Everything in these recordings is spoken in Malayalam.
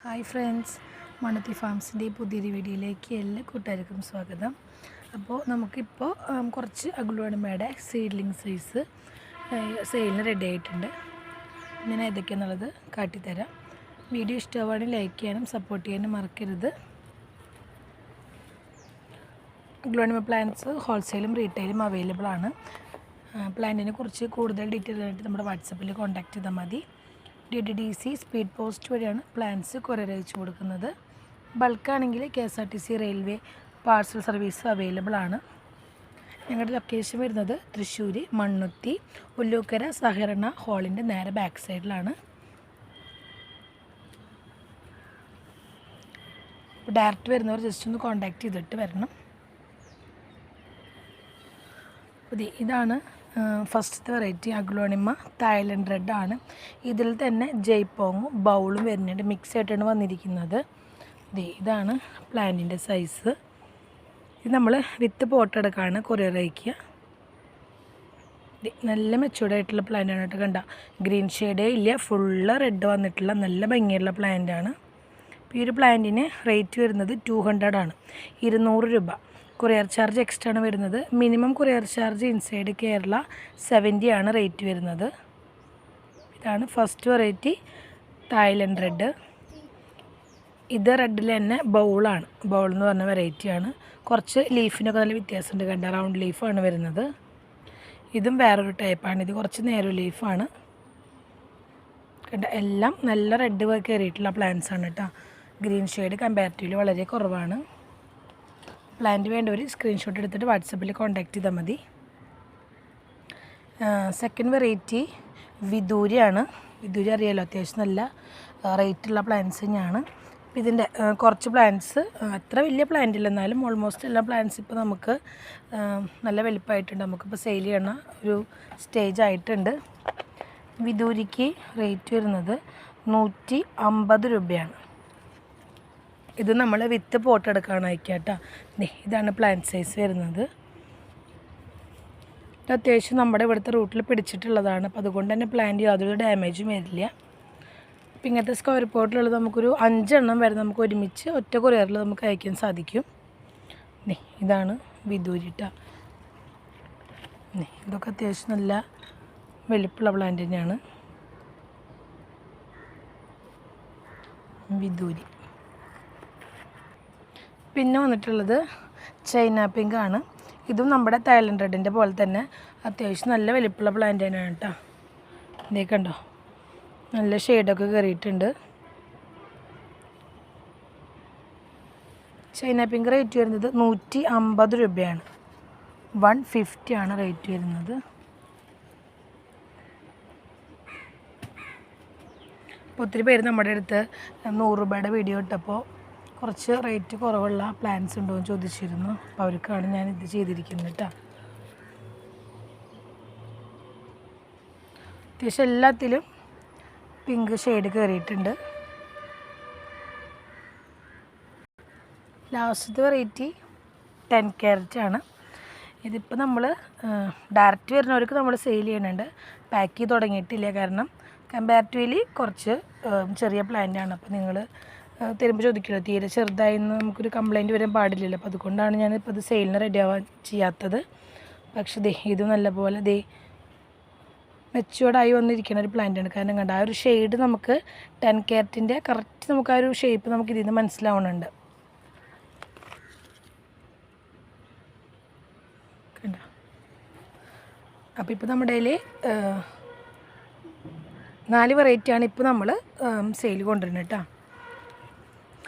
ഹായ് ഫ്രണ്ട്സ്, മണത്തി ഫാംസിൻ്റെ പുതിയൊരു വീഡിയോയിലേക്ക് എല്ലാ കൂട്ടുകാർക്കും സ്വാഗതം. അപ്പോൾ നമുക്കിപ്പോൾ കുറച്ച് അഗ്ലോണിമയുടെ സീഡ്ലിംഗ് സൈസ് സെയിലിന് റെഡി ആയിട്ടുണ്ട്. ഞാൻ ഏതൊക്കെയാണെന്നുള്ളത് കാട്ടിത്തരാം. വീഡിയോ ഇഷ്ടമാണെങ്കിൽ ലൈക്ക് ചെയ്യാനും സപ്പോർട്ട് ചെയ്യാനും മറക്കരുത്. അഗ്ലോണിമ പ്ലാന്റ്സ് ഹോൾസെയിലും റീറ്റെയിലും അവൈലബിൾ ആണ്. പ്ലാന്റിനെ കുറിച്ച് കൂടുതൽ ഡീറ്റെയിൽ ആയിട്ട് നമ്മുടെ വാട്സപ്പിൽ കോൺടാക്ട് ചെയ്താൽ മതി. DDDC സ്പീഡ് പോസ്റ്റ് വഴിയാണ് പ്ലാൻസ് കൊറിയർ അയച്ചു കൊടുക്കുന്നത്. ബൾക്കാണെങ്കിൽ KSRTC railway parcel service available ആണ്. ഞങ്ങളുടെ ലൊക്കേഷൻ വരുന്നത് തൃശ്ശൂർ മണ്ണുത്തി ഉല്ലൂക്കര സഹകരണ ഹാളിൻ്റെ നേരെ ബാക്ക് സൈഡിലാണ്. ഡയറക്റ്റ് വരുന്നവർ ജസ്റ്റ് ഒന്ന് കോൺടാക്റ്റ് ചെയ്തിട്ട് വരണം. ഇതാണ് ഫസ്റ്റത്തെ വെറൈറ്റി അഗ്ലോണിമ തായ്ലൻഡ് റെഡ് ആണ്. ഇതിൽ തന്നെ ജയ്പോങ്ങും ബൗളും വരുന്നുണ്ട്, മിക്സ് ആയിട്ടാണ് വന്നിരിക്കുന്നത്. ഇതാണ് പ്ലാന്റിൻ്റെ സൈസ്. ഇത് നമ്മൾ വിത്ത് പോട്ടെടുക്കാണ് കൊറിയർ അയക്കുക. നല്ല മെച്ചൂർഡായിട്ടുള്ള പ്ലാന്റാണ് കേട്ടോ. കണ്ട, ഗ്രീൻ ഷെയ്ഡേ ഇല്ല, ഫുള്ള് റെഡ് വന്നിട്ടുള്ള നല്ല ഭംഗിയുള്ള പ്ലാന്റാണ്. ഈ ഒരു പ്ലാന്റിന് റേറ്റ് വരുന്നത് 200 ആണ്, 200 രൂപ. കൊറിയർ ചാർജ് എക്സ്ട്രാ ആണ് വരുന്നത്. Minimum courier charge inside Kerala 70 ആണ് റേറ്റ് വരുന്നത്. ഇതാണ് ഫസ്റ്റ് വെറൈറ്റി തായ്ലൻഡ് റെഡ്. ഇത് റെഡിൽ തന്നെ ബൗളാണ്. ബൗൾ എന്ന് പറഞ്ഞ വെറൈറ്റിയാണ്. കുറച്ച് ലീഫിനൊക്കെ നല്ല വ്യത്യാസമുണ്ട്. കണ്ട, റൗണ്ട് ലീഫാണ് വരുന്നത്. ഇതും വേറൊരു ടൈപ്പാണ്. ഇത് കുറച്ച് നേരോ ലീഫാണ്. കണ്ട, എല്ലാം നല്ല റെഡ് കയറിയിട്ടുള്ള പ്ലാന്റ്സ് ആണ് കേട്ടോ. ഗ്രീൻ ഷെയ്ഡ് കമ്പാരിറ്റീവ്ലി വളരെ കുറവാണ്. പ്ലാന്റ് വേണ്ടവർ സ്ക്രീൻഷോട്ട് എടുത്തിട്ട് വാട്സപ്പിൽ കോൺടാക്ട് ചെയ്താൽ മതി. Second variety വിദൂരിയാണ്. വിദൂരി അറിയാലോ, അത്യാവശ്യം നല്ല റേറ്റുള്ള പ്ലാന്റ്സ് തന്നെയാണ്. അപ്പോൾ ഇതിൻ്റെ കുറച്ച് പ്ലാന്റ്സ് അത്ര വലിയ പ്ലാന്റ് ഇല്ല, എന്നാലും ഓൾമോസ്റ്റ് എല്ലാ പ്ലാന്റ്സ് ഇപ്പോൾ നമുക്ക് നല്ല വലുപ്പമായിട്ടുണ്ട്. നമുക്കിപ്പോൾ സെയിൽ ചെയ്യണ ഒരു സ്റ്റേജ് ആയിട്ടുണ്ട്. വിദൂരിക്ക് റേറ്റ് വരുന്നത് 150 രൂപയാണ്. ഇത് നമ്മൾ വിത്ത് പോട്ടെടുക്കാണ് അയക്കുക കേട്ടോ. ഇതാണ് പ്ലാന്റ് സൈസ് വരുന്നത്. ഇത് അത്യാവശ്യം നമ്മുടെ ഇവിടുത്തെ റൂട്ടിൽ പിടിച്ചിട്ടുള്ളതാണ്. അപ്പോൾ അതുകൊണ്ട് തന്നെ പ്ലാന്റ് യാതൊരു ഡാമേജും വരില്ല. അപ്പോൾ ഇങ്ങനത്തെ സ്ക്വയർ പോട്ടിലുള്ളത് നമുക്കൊരു 5 എണ്ണം വരെ നമുക്ക് ഒരുമിച്ച് ഒറ്റ കൊറിയറിൽ നമുക്ക് അയക്കാൻ സാധിക്കും. ഇതാണ് വിദൂരി കേട്ടോ. ഇതൊക്കെ അത്യാവശ്യം നല്ല വലിപ്പമുള്ള പ്ലാന്റ് തന്നെയാണ് വിദൂരി. പിന്നെ വന്നിട്ടുള്ളത് ചൈന പിങ്ക് ആണ്. ഇതും നമ്മുടെ തായ്ലൻഡ് റെഡിൻ്റെ പോലെ തന്നെ അത്യാവശ്യം നല്ല വലിപ്പമുള്ള പ്ലാന്റ് തന്നെയാണ് കേട്ടോ. ഇതേ കണ്ടോ, നല്ല ഷെയ്ഡൊക്കെ കയറിയിട്ടുണ്ട്. ചൈന പിങ്ക് റേറ്റ് വരുന്നത് 150 രൂപയാണ്. 150 ആണ് റേറ്റ് വരുന്നത്. ഒത്തിരി പേര് നമ്മുടെ അടുത്ത് 100 രൂപയുടെ വീഡിയോ ഇട്ടപ്പോൾ കുറച്ച് റേറ്റ് കുറവുള്ള പ്ലാന്റ്സ് ഉണ്ടോ എന്ന് ചോദിച്ചിരുന്നു. അപ്പോൾ അവർക്കാണ് ഞാനിത് ചെയ്തിരിക്കുന്നത് കേട്ടോ. അത്യാവശ്യം എല്ലാത്തിലും പിങ്ക് ഷെയ്ഡ് കയറിയിട്ടുണ്ട്. ലാസ്റ്റത്തെ വെറൈറ്റി 10 ക്യാരറ്റ് ആണ്. ഇതിപ്പോൾ നമ്മൾ ഡയറക്റ്റ് വരുന്നവർക്ക് നമ്മൾ സെയിൽ ചെയ്യുന്നുണ്ട്. പാക്ക് ചെയ്ത് തുടങ്ങിയിട്ടില്ല, കാരണം കമ്പാരിറ്റീവ്ലി കുറച്ച് ചെറിയ പ്ലാന്റാണ്. അപ്പോൾ നിങ്ങൾ തരുമ്പോൾ ചോദിക്കില്ല, തീരെ ചെറുതായിന്ന് നമുക്കൊരു കംപ്ലയിൻറ്റ് വരാൻ പാടില്ലല്ലോ. അപ്പോൾ അതുകൊണ്ടാണ് ഞാനിപ്പോൾ ഇത് സെയിലിന് റെഡി ആവാൻ ചെയ്യാത്തത്. പക്ഷേ ഇത് നല്ലപോലെ മെച്ചുവേർഡായി വന്നിരിക്കുന്ന ഒരു പ്ലാന്റാണ്. കാരണം കണ്ട, ആ ഒരു ഷെയ്ഡ് നമുക്ക് 10 ക്യാരറ്റിൻ്റെ കറക്റ്റ് നമുക്ക് ആ ഒരു ഷേപ്പ് നമുക്ക് ഇതിൽ നിന്ന് മനസ്സിലാവുന്നുണ്ട്. കണ്ട, അപ്പോൾ ഇപ്പോൾ നമ്മുടെ കയ്യിൽ 4 വെറൈറ്റിയാണ് ഇപ്പോൾ നമ്മൾ സെയിൽ കൊണ്ടുവരുന്നത് കേട്ടോ.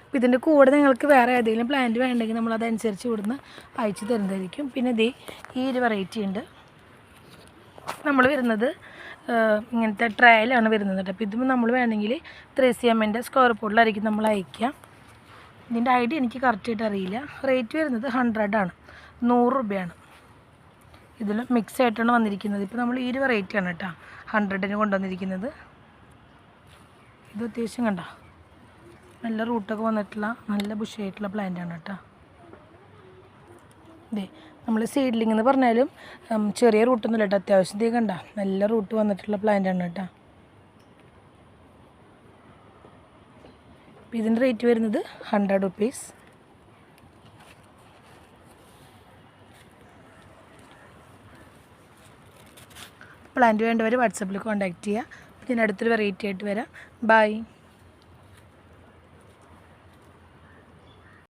അപ്പോൾ ഇതിൻ്റെ കൂടെ നിങ്ങൾക്ക് വേറെ ഏതെങ്കിലും പ്ലാന്റ് വേണ്ടെങ്കിൽ നമ്മൾ അതനുസരിച്ച് ഇവിടുന്ന് അയച്ചു തരുന്നതായിരിക്കും. പിന്നെ ഈ ഒരു വെറൈറ്റി ഉണ്ട്. നമ്മൾ വരുന്നത് ഇങ്ങനത്തെ ട്രയലാണ് വരുന്നത് കേട്ടോ. അപ്പോൾ ഇതും നമ്മൾ വേണമെങ്കിൽ 3cmൻ്റെ സ്ക്വയർ പോട്ടിലായിരിക്കും നമ്മൾ അയക്കുക. ഇതിൻ്റെ ഐഡിയ എനിക്ക് കറക്റ്റായിട്ട് അറിയില്ല. റേറ്റ് വരുന്നത് 100 ആണ്, 100 രൂപയാണ്. ഇതിൽ മിക്സ് ആയിട്ടാണ് വന്നിരിക്കുന്നത്. ഇപ്പോൾ നമ്മൾ ഈ ഒരു വെറൈറ്റിയാണ് കേട്ടോ 100ന് കൊണ്ടുവന്നിരിക്കുന്നത്. ഇത് അത്യാവശ്യം കണ്ട നല്ല റൂട്ടൊക്കെ വന്നിട്ടുള്ള നല്ല ബുഷായിട്ടുള്ള പ്ലാന്റാണ് കേട്ടോ. നമ്മൾ സീഡ്ലിംഗ് എന്ന് പറഞ്ഞാലും ചെറിയ റൂട്ടൊന്നുമില്ല കേട്ടോ. അത്യാവശ്യം കണ്ട നല്ല റൂട്ട് വന്നിട്ടുള്ള പ്ലാന്റാണ് കേട്ടോ. അപ്പോൾ ഇതിൻ്റെ റേറ്റ് വരുന്നത് 100 റുപ്പീസ്. പ്ലാന്റ് വേണ്ടവർ വാട്സാപ്പിൽ കോൺടാക്റ്റ് ചെയ്യുക. ഇതിനടുത്തൊരു വെറൈറ്റി ആയിട്ട് വരാം. ബൈ.